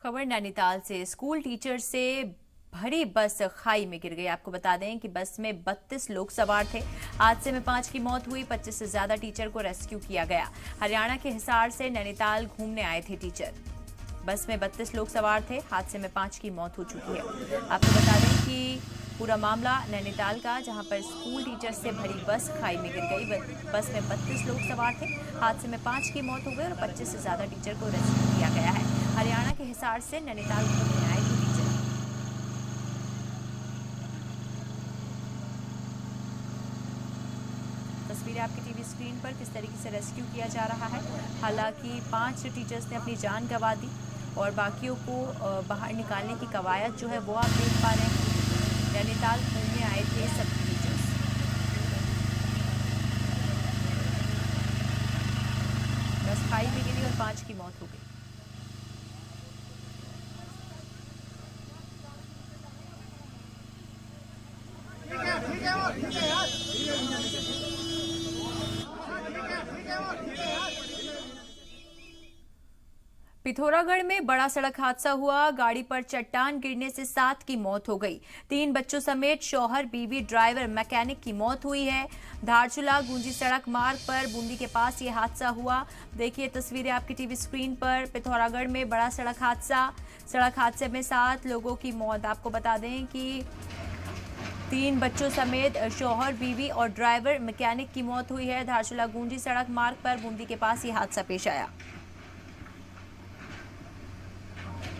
खबर नैनीताल से। School teacher से भरी बस खाई में गिर गई। आपको बता दें कि बस में 32 लोग सवार थे। हादसे में 5 की मौत हुई। 25 से ज्यादा टीचर को रेस्क्यू किया गया। हरियाणा के हिसार से नैनीताल घूमने आए थे टीचर। बस में 32 लोग सवार थे। हादसे में 5 की मौत हो चुकी है। आपको बता दें कि पूरा मामला नैनीताल का, जहां पर स्कूल टीचर से भरी बस खाई में गिर गई। बस में 32 लोग सवार थे। हादसे में 5 की मौत हो गई और 25 से ज्यादा टीचर को रेस्क्यू किया गया है। हरियाणा के हिसार से नैनीताल घूमने आए थे टीचर। तस्वीरें आपकी टीवी स्क्रीन पर किस तरीके से रेस्क्यू किया जा रहा है। हालांकि 5 टीचर्स ने अपनी जान गंवा दी और बाकियों को बाहर निकालने की कवायद जो है वो आप देख पा रहे हैं। नैनीताल घूमने आए थे सभी टीचर्स। बस खाई में गिरी और 5 की मौत हो गई। पिथौरागढ़ में बड़ा सड़क हादसा हुआ। गाड़ी पर चट्टान गिरने से 7 की मौत हो गई। 3 बच्चों समेत शौहर, बीवी, ड्राइवर, मैकेनिक की मौत हुई है। धारचूला गुंजी सड़क मार्ग पर बूंदी के पास ये हादसा हुआ। देखिए तस्वीरें आपकी टीवी स्क्रीन पर। पिथौरागढ़ में बड़ा सड़क हादसे में 7 लोगों की मौत। आपको बता दें कि 3 बच्चों समेत शौहर, बीवी और ड्राइवर, मैकेनिक की मौत हुई है। धारचूला गुंजी सड़क मार्ग पर बूंदी के पास ये हादसा पेश आया।